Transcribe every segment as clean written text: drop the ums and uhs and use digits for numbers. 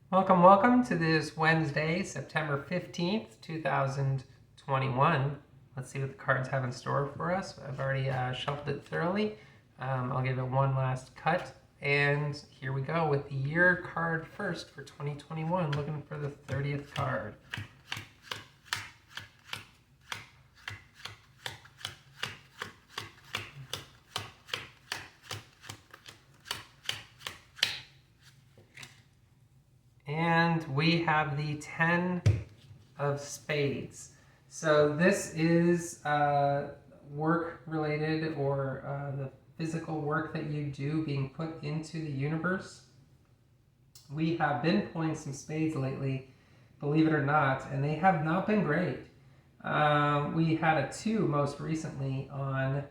Welcome, welcome to this Wednesday, September 15th, 2021. Let's see what the cards have in store for us. I've already shuffled it thoroughly. I'll give it one last cut. And here we go with the year card first for 2021, looking for the 30th card. And we have the 10 of spades. So this is work related or the physical work that you do being put into the universe. We have been pulling some spades lately, believe it or not, and they have not been great. We had a 2 most recently on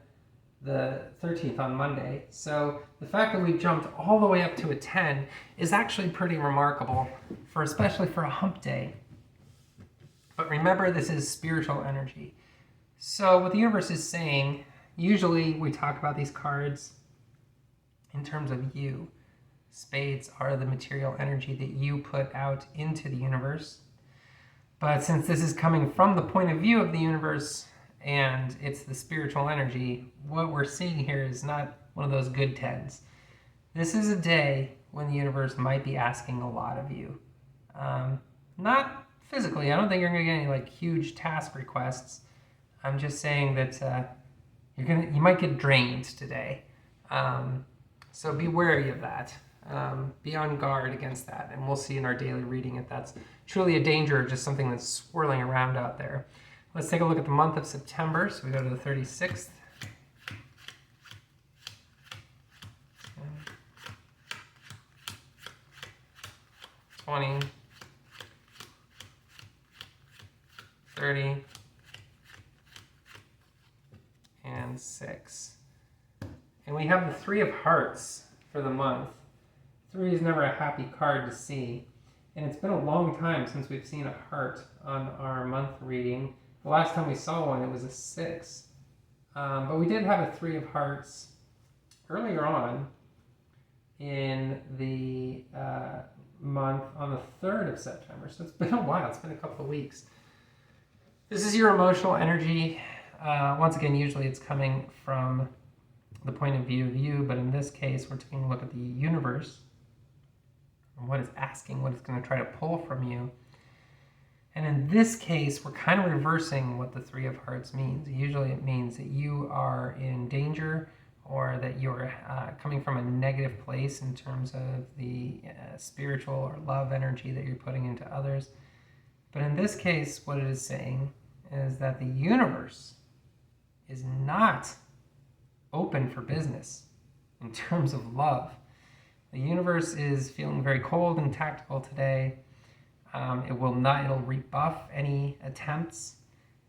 the 13th on Monday. So the fact that we've jumped all the way up to a 10 is actually pretty remarkable, especially for a hump day. But remember, this is spiritual energy. So what the universe is saying, usually we talk about these cards in terms of you. Spades are the material energy that you put out into the universe. But since this is coming from the point of view of the universe, and it's the spiritual energy, what we're seeing here is not one of those good tens. This is a day when the universe might be asking a lot of you. Not physically, I don't think you're going to get any huge task requests. I'm just saying that you might get drained today. So be wary of that. Be on guard against that, and we'll see in our daily reading if that's truly a danger or just something that's swirling around out there. Let's take a look at the month of September. So we go to the 36th. Okay. 20, 30, and 6. And we have the 3 of hearts for the month. 3 is never a happy card to see. And it's been a long time since we've seen a heart on our month reading. The last time we saw one, it was a 6. But we did have a 3 of hearts earlier on in the month on the 3rd of September. So it's been a while. It's been a couple of weeks. This is your emotional energy. Once again, usually it's coming from the point of view of you, but in this case, we're taking a look at the universe and what it's asking, what it's going to try to pull from you. And in this case, we're kind of reversing what the 3 of hearts means. Usually it means that you are in danger or that you're coming from a negative place in terms of the spiritual or love energy that you're putting into others. But in this case, what it is saying is that the universe is not open for business in terms of love. The universe is feeling very cold and tactical today. It'll rebuff any attempts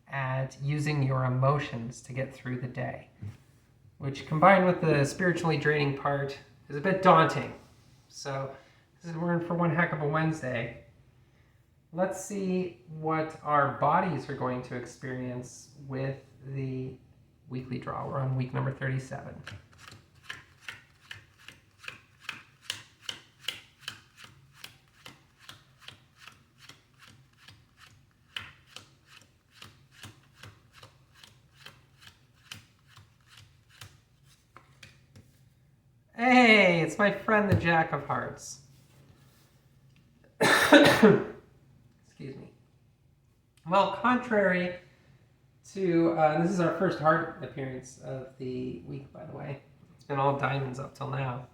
at using your emotions to get through the day, which combined with the spiritually draining part is a bit daunting. So we're in for one heck of a Wednesday. Let's see what our bodies are going to experience with the weekly draw. We're on week number 37. Hey, it's my friend the Jack of Hearts. Excuse me. Well, contrary to, this is our first heart appearance of the week, by the way. It's been all diamonds up till now.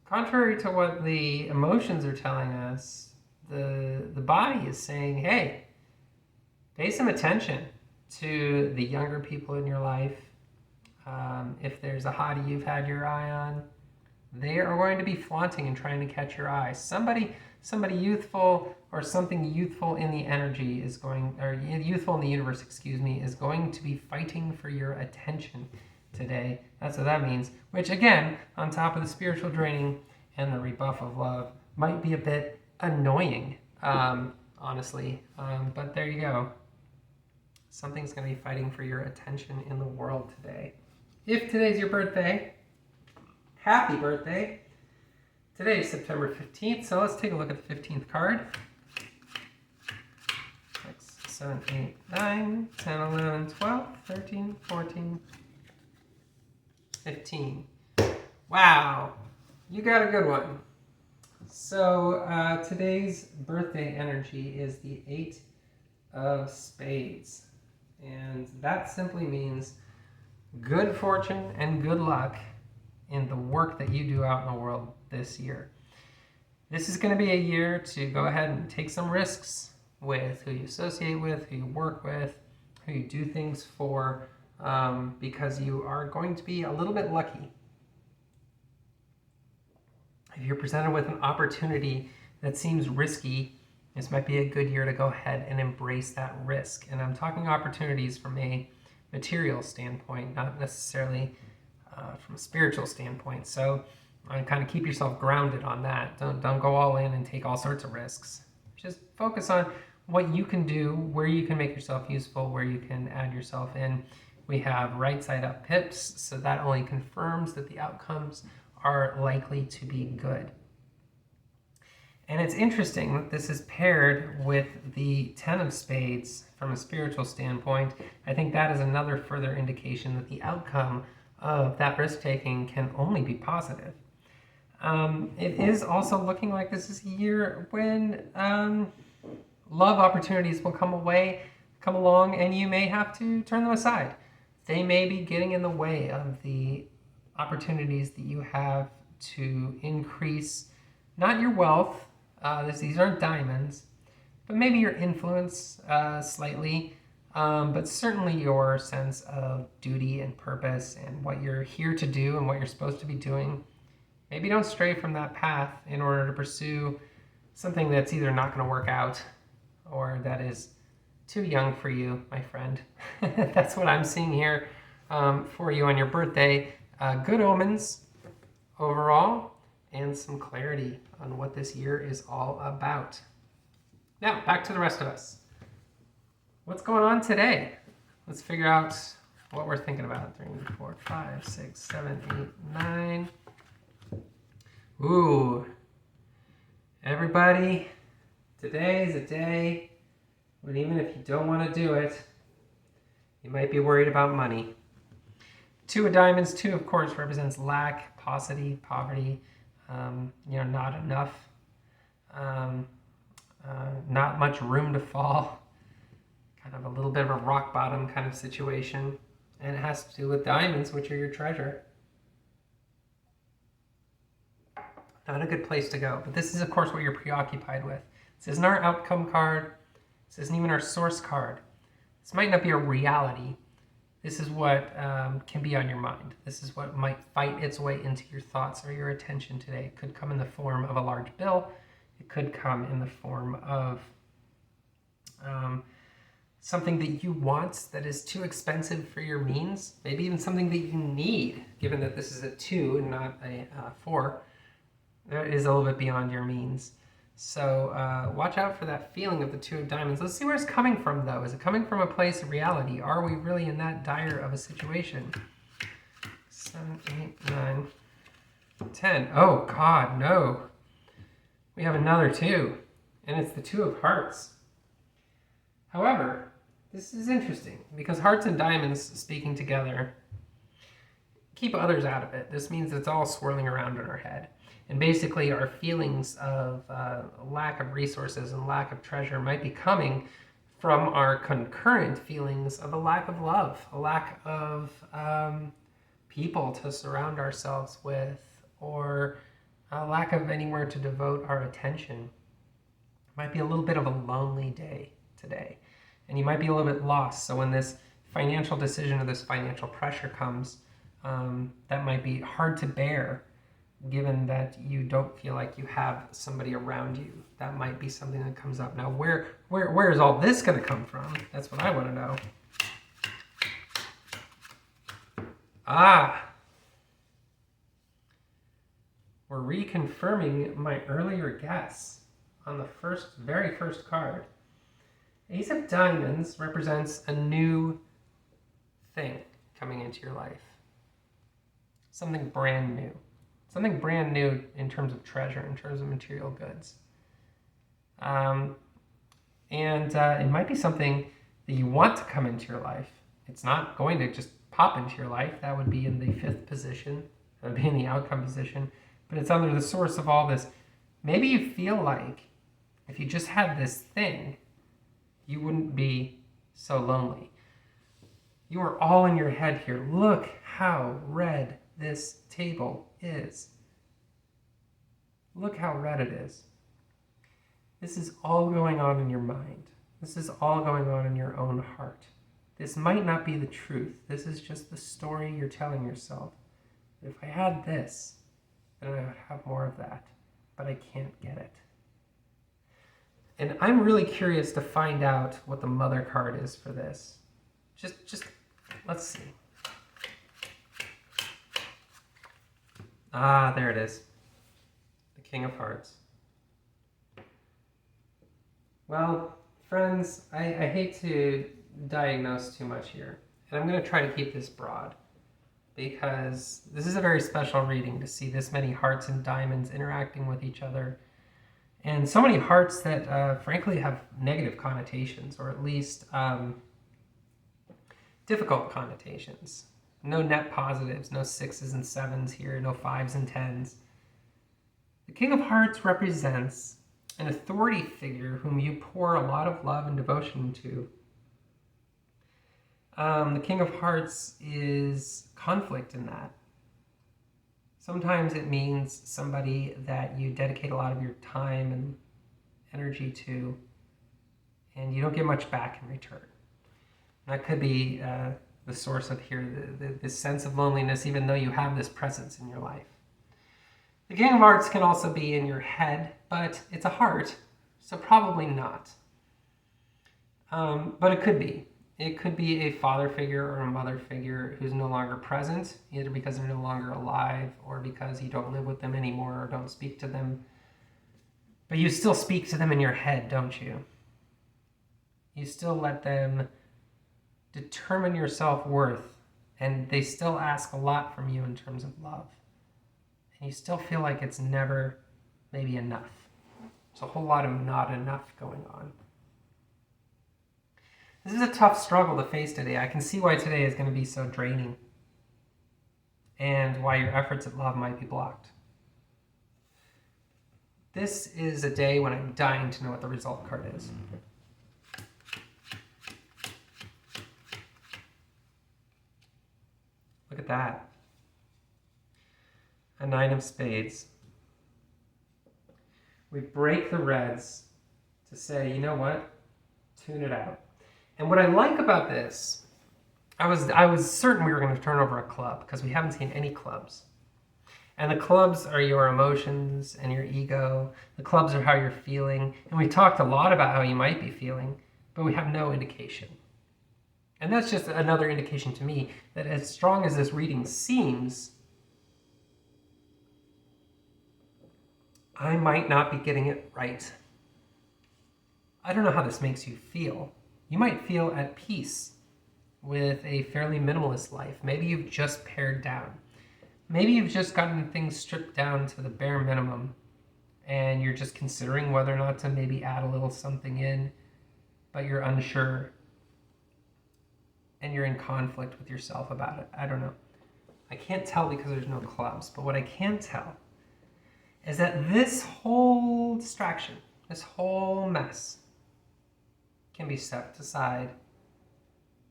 Contrary to what the emotions are telling us, the body is saying, hey, pay some attention to the younger people in your life. If there's a hottie you've had your eye on, they are going to be flaunting and trying to catch your eye. Somebody youthful or something youthful in the energy is going, or youthful in the universe, is going to be fighting for your attention today. That's what that means. Which again, on top of the spiritual draining and the rebuff of love, might be a bit annoying, honestly. But there you go. Something's going to be fighting for your attention in the world today. If today's your birthday, happy birthday. Today is September 15th, so let's take a look at the 15th card. 6, 7, 8, 9, 10, 11, 12, 13, 14, 15. Wow, you got a good one. So today's birthday energy is the 8 of Spades. And that simply means good fortune and good luck in the work that you do out in the world this year. This is going to be a year to go ahead and take some risks with who you associate with, who you work with, who you do things for, because you are going to be a little bit lucky. If you're presented with an opportunity that seems risky, this might be a good year to go ahead and embrace that risk. And I'm talking opportunities from a material standpoint, not necessarily from a spiritual standpoint. So kind of keep yourself grounded on that. Don't go all in and take all sorts of risks. Just focus on what you can do, where you can make yourself useful, where you can add yourself in. We have right side up pips, so that only confirms that the outcomes are likely to be good. And it's interesting that this is paired with the 10 of Spades from a spiritual standpoint. I think that is another further indication that the outcome of that risk-taking can only be positive. It is also looking like this is a year when love opportunities will come along, and you may have to turn them aside. They may be getting in the way of the opportunities that you have to increase, not your wealth, these aren't diamonds, but maybe your influence slightly, but certainly your sense of duty and purpose and what you're here to do and what you're supposed to be doing. Maybe don't stray from that path in order to pursue something that's either not going to work out or that is too young for you, my friend. That's what I'm seeing here for you on your birthday. Good omens overall and some clarity on what this year is all about. Now, back to the rest of us. What's going on today? Let's figure out what we're thinking about. 3, 4, 5, 6, 7, 8, 9. Ooh. Everybody, today is a day when even if you don't want to do it, you might be worried about money. 2 of diamonds, 2 of course represents lack, paucity, poverty, not enough, not much room to fall, kind of a little bit of a rock bottom kind of situation. And it has to do with diamonds, which are your treasure. Not a good place to go, but this is of course what you're preoccupied with. This isn't our outcome card. This isn't even our source card. This might not be a reality. This is what can be on your mind. This is what might fight its way into your thoughts or your attention today. It could come in the form of a large bill. It could come in the form of something that you want that is too expensive for your means. Maybe even something that you need, given that this is a 2 and not a 4. That is a little bit beyond your means. So watch out for that feeling of the 2 of diamonds. Let's see where it's coming from, though. Is it coming from a place of reality? Are we really in that dire of a situation? 7, 8, 9, 10. Oh, God, no. We have another 2, and it's the 2 of hearts. However, this is interesting, because hearts and diamonds speaking together keep others out of it. This means it's all swirling around in our head. And basically our feelings of lack of resources and lack of treasure might be coming from our concurrent feelings of a lack of love, a lack of people to surround ourselves with, or a lack of anywhere to devote our attention. It might be a little bit of a lonely day today, and you might be a little bit lost. So when this financial decision or this financial pressure comes, that might be hard to bear, given that you don't feel like you have somebody around you. That might be something that comes up. Now, where is all this going to come from? That's what I want to know. We're reconfirming my earlier guess on the very first card. Ace of Diamonds represents a new thing coming into your life. Something brand new. something brand new in terms of treasure, in terms of material goods. And it might be something that you want to come into your life. It's not going to just pop into your life. That would be in the fifth position. That would be in the outcome position. But it's under the source of all this. Maybe you feel like if you just had this thing, you wouldn't be so lonely. You are all in your head here. Look how red this table is. Look how red it is. This is all going on in your mind. This is all going on in your own heart. This might not be the truth. This is just the story you're telling yourself. If I had this, then I would have more of that, but I can't get it. And I'm really curious to find out what the mother card is for this. Just let's see. Ah, there it is. The King of Hearts. Well, friends, I hate to diagnose too much here. And I'm going to try to keep this broad, because this is a very special reading to see this many hearts and diamonds interacting with each other. And so many hearts that, frankly, have negative connotations, or at least difficult connotations. No net positives, no 6s and 7s here, no 5s and 10s. The King of Hearts represents an authority figure whom you pour a lot of love and devotion to. The King of Hearts is conflict in that. Sometimes it means somebody that you dedicate a lot of your time and energy to, and you don't get much back in return. That could be the source of here, this sense of loneliness, even though you have this presence in your life. The King of Hearts can also be in your head, but it's a heart, so probably not. But it could be. It could be a father figure or a mother figure who's no longer present, either because they're no longer alive or because you don't live with them anymore or don't speak to them. But you still speak to them in your head, don't you? You still let them determine your self-worth, and they still ask a lot from you in terms of love. And you still feel like it's never maybe enough. There's a whole lot of not enough going on. This is a tough struggle to face today. I can see why today is going to be so draining, and why your efforts at love might be blocked. This is a day when I'm dying to know what the result card is. Look at that. A 9 of spades. We break the reds to say, you know what? Tune it out. And what I like about this, I was certain we were going to turn over a club, because we haven't seen any clubs. And the clubs are your emotions and your ego. The clubs are how you're feeling. And we talked a lot about how you might be feeling, but we have no indication. And that's just another indication to me that as strong as this reading seems, I might not be getting it right. I don't know how this makes you feel. You might feel at peace with a fairly minimalist life. Maybe you've just pared down. Maybe you've just gotten things stripped down to the bare minimum, and you're just considering whether or not to maybe add a little something in, but you're unsure, and you're in conflict with yourself about it. I don't know. I can't tell because there's no clubs, but what I can tell is that this whole distraction, this whole mess, can be set aside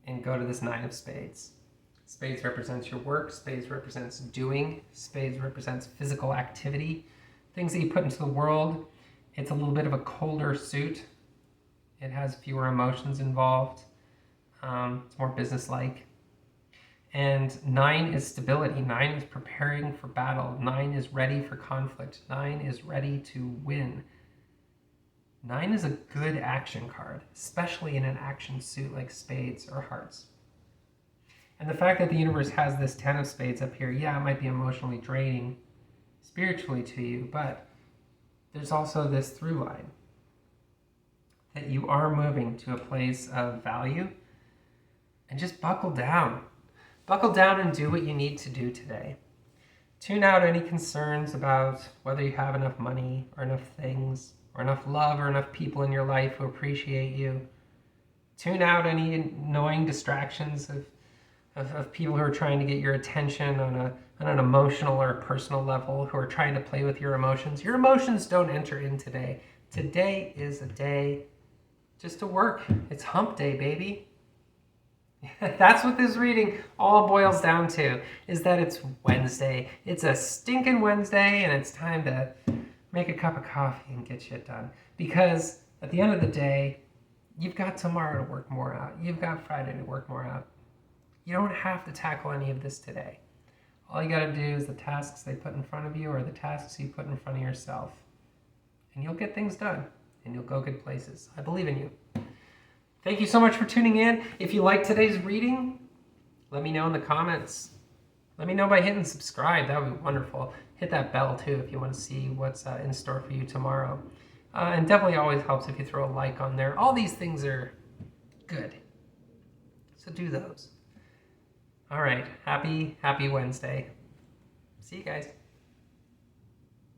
and go to this 9 of spades. Spades represents your work. Spades represents doing. Spades represents physical activity, things that you put into the world. It's a little bit of a colder suit. It has fewer emotions involved. It's more businesslike. And 9 is stability. 9 is preparing for battle. 9 is ready for conflict. 9 is ready to win. 9 is a good action card, especially in an action suit like spades or hearts. And the fact that the universe has this 10 of spades up here, yeah, it might be emotionally draining spiritually to you, but there's also this through line that you are moving to a place of value. And just buckle down. Buckle down and do what you need to do today. Tune out any concerns about whether you have enough money or enough things or enough love or enough people in your life who appreciate you. Tune out any annoying distractions of people who are trying to get your attention on an emotional or personal level, who are trying to play with your emotions. Your emotions don't enter in today. Today is a day just to work. It's hump day, baby. That's what this reading all boils down to, is that it's Wednesday. It's a stinking Wednesday, and it's time to make a cup of coffee and get shit done. Because at the end of the day, you've got tomorrow to work more out. You've got Friday to work more out. You don't have to tackle any of this today. All you got to do is the tasks they put in front of you or the tasks you put in front of yourself. And you'll get things done, and you'll go good places. I believe in you. Thank you so much for tuning in. If you like today's reading, let me know in the comments. Let me know by hitting subscribe. That would be wonderful. Hit that bell too if you want to see what's in store for you tomorrow. And definitely always helps if you throw a like on there. All these things are good. So do those. All right. Happy Wednesday. See you guys.